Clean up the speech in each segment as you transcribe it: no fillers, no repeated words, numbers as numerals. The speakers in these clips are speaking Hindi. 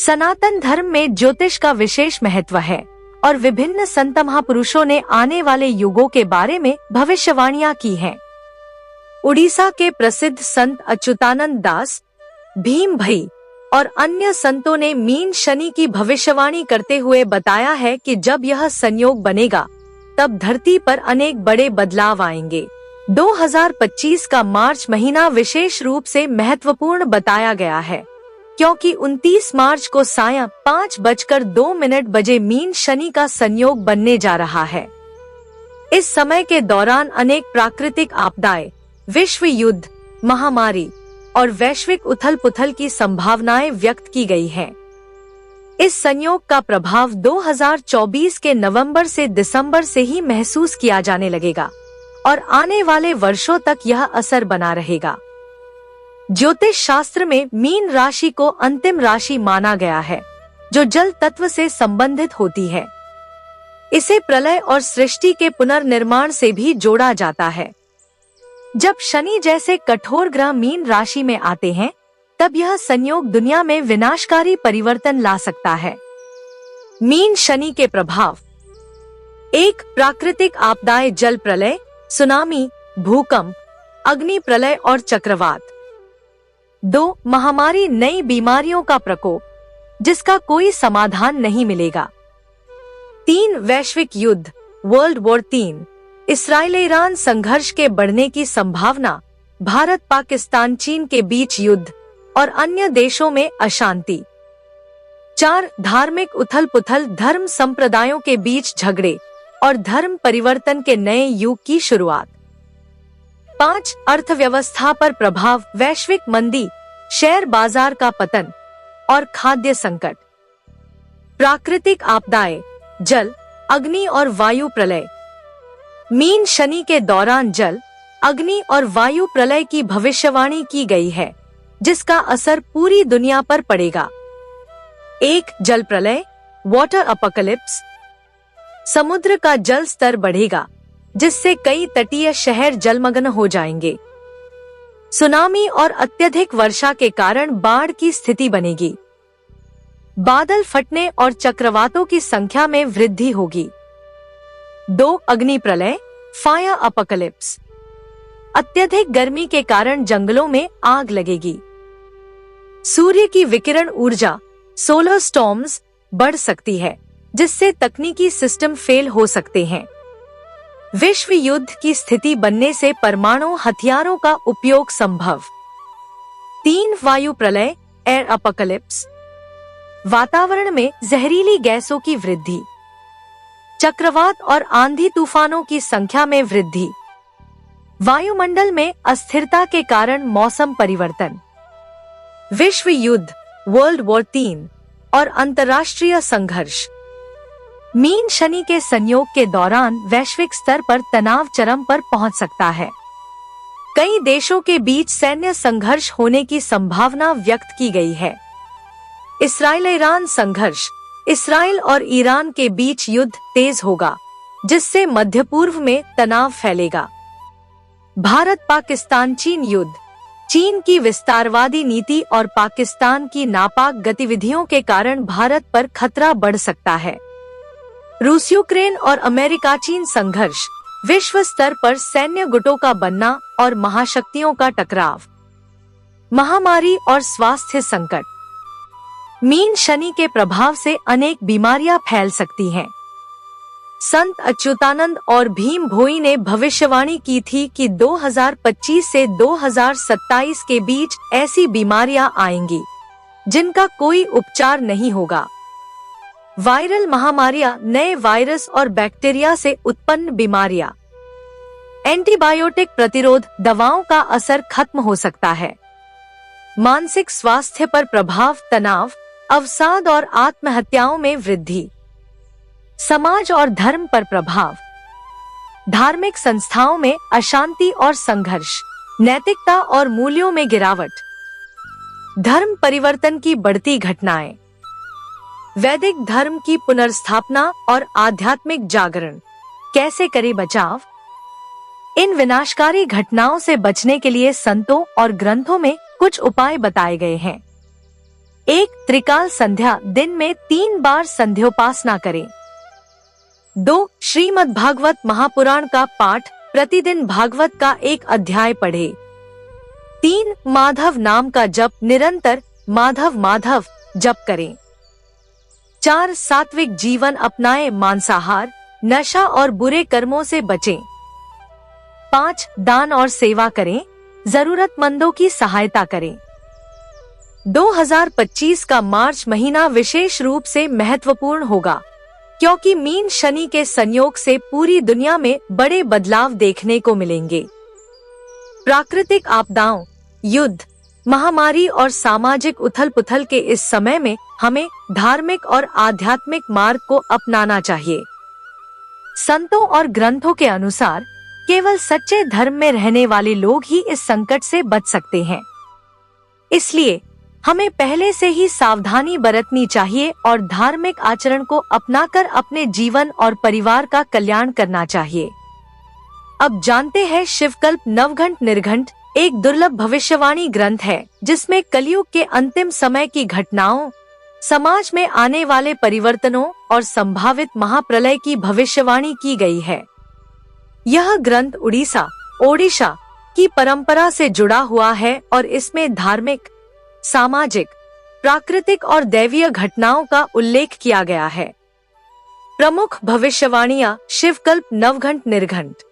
सनातन धर्म में ज्योतिष का विशेष महत्व है और विभिन्न संत महापुरुषों ने आने वाले युगों के बारे में भविष्यवाणियां की हैं। उड़ीसा के प्रसिद्ध संत अच्युतानंद दास, भीम भई और अन्य संतों ने मीन शनि की भविष्यवाणी करते हुए बताया है कि जब यह संयोग बनेगा तब धरती पर अनेक बड़े बदलाव आएंगे। 2025 का मार्च महीना विशेष रूप से महत्वपूर्ण बताया गया है, क्योंकि 29 मार्च को सायं 5:02 बजे मीन शनि का संयोग बनने जा रहा है। इस समय के दौरान अनेक प्राकृतिक आपदाएं, विश्व युद्ध, महामारी और वैश्विक उथल-पुथल की संभावनाएं व्यक्त की गई हैं। इस संयोग का प्रभाव 2024 के नवंबर से दिसंबर से ही महसूस किया जाने लगेगा और आने वाले वर्षों तक यह असर बना रहेगा। ज्योतिष शास्त्र में मीन राशि को अंतिम राशि माना गया है, जो जल तत्व से संबंधित होती है। इसे प्रलय और सृष्टि के पुनर्निर्माण से भी जोड़ा जाता है। जब शनि जैसे कठोर ग्रह मीन राशि में आते हैं, तब यह संयोग दुनिया में विनाशकारी परिवर्तन ला सकता है। मीन शनि के प्रभाव: 1. प्राकृतिक आपदाएं, जल प्रलय, सुनामी, भूकंप, अग्नि प्रलय और चक्रवात। 2. महामारी, नई बीमारियों का प्रकोप, जिसका कोई समाधान नहीं मिलेगा। 3. वैश्विक युद्ध, वर्ल्ड वॉर 3, इसराइल ईरान संघर्ष के बढ़ने की संभावना, भारत पाकिस्तान चीन के बीच युद्ध और अन्य देशों में अशांति। 4. धार्मिक उथल पुथल, धर्म संप्रदायों के बीच झगड़े और धर्म परिवर्तन के नए युग की शुरुआत। 5. अर्थव्यवस्था पर प्रभाव, वैश्विक मंदी, शेयर बाजार का पतन और खाद्य संकट। प्राकृतिक आपदाएं, जल, अग्नि और वायु प्रलय। मीन शनि के दौरान जल, अग्नि और वायु प्रलय की भविष्यवाणी की गई है, जिसका असर पूरी दुनिया पर पड़ेगा। 1. जल प्रलय, वाटर अपोकलिप्स। समुद्र का जल स्तर बढ़ेगा, जिससे कई तटीय शहर जलमग्न हो जाएंगे। सुनामी और अत्यधिक वर्षा के कारण बाढ़ की स्थिति बनेगी। बादल फटने और चक्रवातों की संख्या में वृद्धि होगी। 2. अग्नि प्रलय, फायर अपोकलिप्स। अत्यधिक गर्मी के कारण जंगलों में आग लगेगी। सूर्य की विकिरण ऊर्जा, सोलर स्टॉर्म्स, बढ़ सकती है, जिससे तकनीकी सिस्टम फेल हो सकते हैं। विश्व युद्ध की स्थिति बनने से परमाणु हथियारों का उपयोग संभव। 3. वायु प्रलय, एयर अपोकलिप्स। वातावरण में जहरीली गैसों की वृद्धि। चक्रवात और आंधी तूफानों की संख्या में वृद्धि। वायुमंडल में अस्थिरता के कारण मौसम परिवर्तन। विश्व युद्ध, वर्ल्ड वॉर 3 और अंतर्राष्ट्रीय संघर्ष। मीन शनि के संयोग के दौरान वैश्विक स्तर पर तनाव चरम पर पहुंच सकता है। कई देशों के बीच सैन्य संघर्ष होने की संभावना व्यक्त की गई है। इसराइल ईरान संघर्ष, इसराइल और ईरान के बीच युद्ध तेज होगा, जिससे मध्य पूर्व में तनाव फैलेगा। भारत पाकिस्तान चीन युद्ध, चीन की विस्तारवादी नीति और पाकिस्तान की नापाक गतिविधियों के कारण भारत पर खतरा बढ़ सकता है। रूस यूक्रेन और अमेरिका चीन संघर्ष, विश्व स्तर पर सैन्य गुटों का बनना और महाशक्तियों का टकराव। महामारी और स्वास्थ्य संकट। मीन शनि के प्रभाव से अनेक बीमारियां फैल सकती हैं। संत अच्युतानंद और भीम भोई ने भविष्यवाणी की थी कि 2025 से 2027 के बीच ऐसी बीमारियां आएंगी, जिनका कोई उपचार नहीं होगा। वायरल महामारियां, नए वायरस और बैक्टीरिया से उत्पन्न बीमारियां। एंटीबायोटिक प्रतिरोध दवाओं का असर खत्म हो सकता है। मानसिक स्वास्थ्य पर प्रभाव, तनाव, अवसाद और आत्महत्याओं में वृद्धि। समाज और धर्म पर प्रभाव, धार्मिक संस्थाओं में अशांति और संघर्ष, नैतिकता और मूल्यों में गिरावट। धर्म परिवर्तन की बढ़ती घटनाएं, वैदिक धर्म की पुनर्स्थापना और आध्यात्मिक जागरण। कैसे करें बचाव? इन विनाशकारी घटनाओं से बचने के लिए संतों और ग्रंथों में कुछ उपाय बताए गए हैं। 1. त्रिकाल संध्या, दिन में 3 बार संध्योपासना करें। 2. श्रीमद् भागवत महापुराण का पाठ, प्रतिदिन भागवत का एक अध्याय पढ़े। 3. माधव नाम का जप, निरंतर माधव माधव जप करें। 4. सात्विक जीवन अपनाएं, मांसाहार, नशा और बुरे कर्मों से बचें। 5. दान और सेवा करें, जरूरतमंदों की सहायता करें। 2025 का मार्च महीना विशेष रूप से महत्वपूर्ण होगा, क्योंकि मीन शनि के संयोग से पूरी दुनिया में बड़े बदलाव देखने को मिलेंगे। प्राकृतिक आपदाओं, युद्ध, महामारी और सामाजिक उथल-पुथल के इस समय में हमें धार्मिक और आध्यात्मिक मार्ग को अपनाना चाहिए। संतों और ग्रंथों के अनुसार केवल सच्चे धर्म में रहने वाले लोग ही इस संकट से बच सकते हैं। इसलिए हमें पहले से ही सावधानी बरतनी चाहिए और धार्मिक आचरण को अपनाकर अपने जीवन और परिवार का कल्याण करना चाहिए। अब जानते हैं शिवकल्प नवघंट निर्घंट एक दुर्लभ भविष्यवाणी ग्रंथ है, जिसमें कलयुग के अंतिम समय की घटनाओं, समाज में आने वाले परिवर्तनों और संभावित महाप्रलय की भविष्यवाणी की गई है। यह ग्रंथ ओडिशा की परंपरा से जुड़ा हुआ है और इसमें धार्मिक, सामाजिक, प्राकृतिक और दैवीय घटनाओं का उल्लेख किया गया है। प्रमुख भविष्यवाणियां शिवकल्प नवघंट निर्घंट।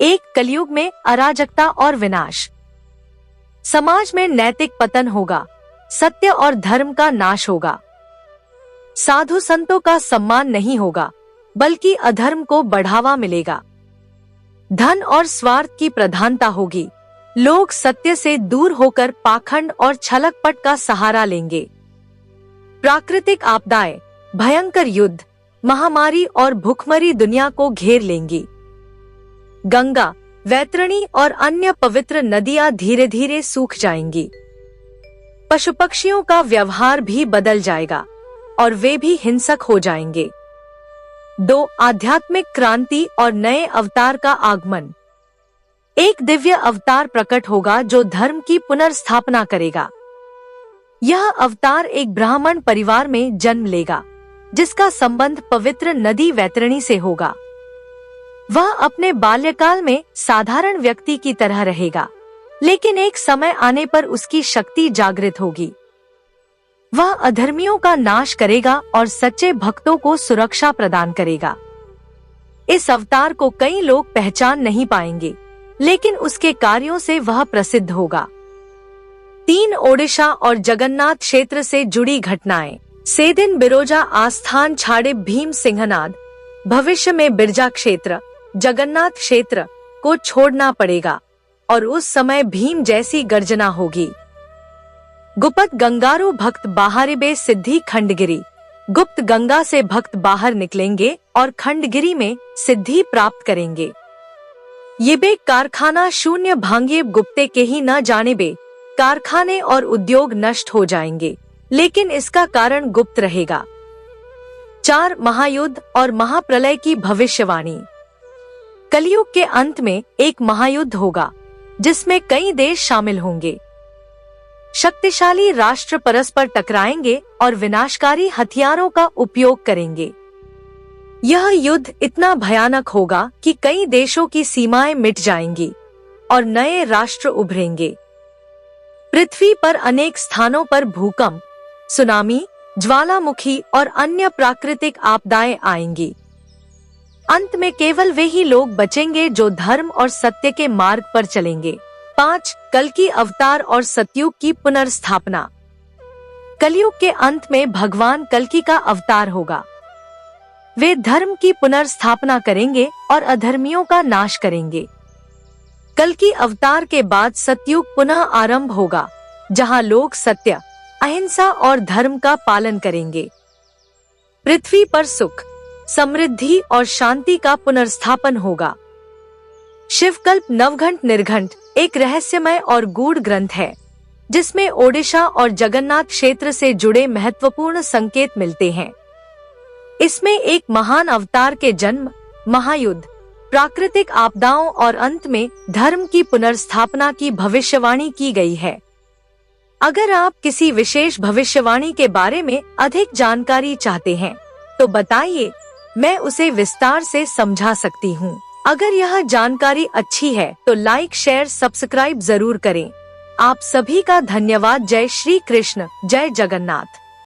1. कलयुग में अराजकता और विनाश, समाज में नैतिक पतन होगा, सत्य और धर्म का नाश होगा, साधु संतों का सम्मान नहीं होगा, बल्कि अधर्म को बढ़ावा मिलेगा, धन और स्वार्थ की प्रधानता होगी, लोग सत्य से दूर होकर पाखंड और छलकपट का सहारा लेंगे। प्राकृतिक आपदाएं, भयंकर युद्ध, महामारी और भूखमरी दुनिया को घेर लेंगी। गंगा, वैतरणी और अन्य पवित्र नदियां धीरे धीरे सूख जाएंगी। पशु पक्षियों का व्यवहार भी बदल जाएगा और वे भी हिंसक हो जाएंगे। 2. आध्यात्मिक क्रांति और नए अवतार का आगमन। एक दिव्य अवतार प्रकट होगा जो धर्म की पुनर्स्थापना करेगा। यह अवतार एक ब्राह्मण परिवार में जन्म लेगा, जिसका संबंध पवित्र नदी वैतरणी से होगा। वह अपने बाल्यकाल में साधारण व्यक्ति की तरह रहेगा, लेकिन एक समय आने पर उसकी शक्ति जागृत होगी। वह अधर्मियों का नाश करेगा और सच्चे भक्तों को सुरक्षा प्रदान करेगा। इस अवतार को कई लोग पहचान नहीं पाएंगे, लेकिन उसके कार्यों से वह प्रसिद्ध होगा। 3. ओडिशा और जगन्नाथ क्षेत्र से जुड़ी घटनाएं। से दिन बिरोजा आस्थान छाड़े भीम सिंहनाद, भविष्य में बिरजा क्षेत्र, जगन्नाथ क्षेत्र को छोड़ना पड़ेगा और उस समय भीम जैसी गर्जना होगी। गुप्त गंगारू भक्त बाहरिबे सिद्धि खंडगिरी, गुप्त गंगा से भक्त बाहर निकलेंगे और खंडगिरी में सिद्धि प्राप्त करेंगे। ये बे कारखाना शून्य भांगे गुप्ते के ही न जाने बे, कारखाने और उद्योग नष्ट हो जाएंगे, लेकिन इसका कारण गुप्त रहेगा। 4. महायुद्ध और महाप्रलय की भविष्यवाणी। कलयुग के अंत में एक महायुद्ध होगा, जिसमें कई देश शामिल होंगे। शक्तिशाली राष्ट्र परस्पर टकराएंगे और विनाशकारी हथियारों का उपयोग करेंगे। यह युद्ध इतना भयानक होगा कि कई देशों की सीमाएं मिट जाएंगी और नए राष्ट्र उभरेंगे। पृथ्वी पर अनेक स्थानों पर भूकंप, सुनामी, ज्वालामुखी और अन्य प्राकृतिक आपदाएं आएंगी। अंत में केवल वे ही लोग बचेंगे जो धर्म और सत्य के मार्ग पर चलेंगे। 5. कल्कि अवतार और सतयुग की पुनर्स्थापना। कलयुग के अंत में भगवान कल्कि का अवतार होगा। वे धर्म की पुनर्स्थापना करेंगे और अधर्मियों का नाश करेंगे। कल्कि अवतार के बाद सतयुग पुनः आरंभ होगा, जहां लोग सत्य, अहिंसा और धर्म का पालन करेंगे। पृथ्वी पर सुख, समृद्धि और शांति का पुनर्स्थापन होगा। शिवकल्प नवघंट निर्घंट एक रहस्यमय और गूढ़ ग्रंथ है, जिसमें ओडिशा और जगन्नाथ क्षेत्र से जुड़े महत्वपूर्ण संकेत मिलते हैं। इसमें एक महान अवतार के जन्म, महायुद्ध, प्राकृतिक आपदाओं और अंत में धर्म की पुनर्स्थापना की भविष्यवाणी की गई है। अगर आप किसी विशेष भविष्यवाणी के बारे में अधिक जानकारी चाहते हैं तो बताइए, मैं उसे विस्तार से समझा सकती हूँ। अगर यह जानकारी अच्छी है तो लाइक, शेयर, सब्सक्राइब जरूर करें। आप सभी का धन्यवाद। जय श्री कृष्ण, जय जगन्नाथ।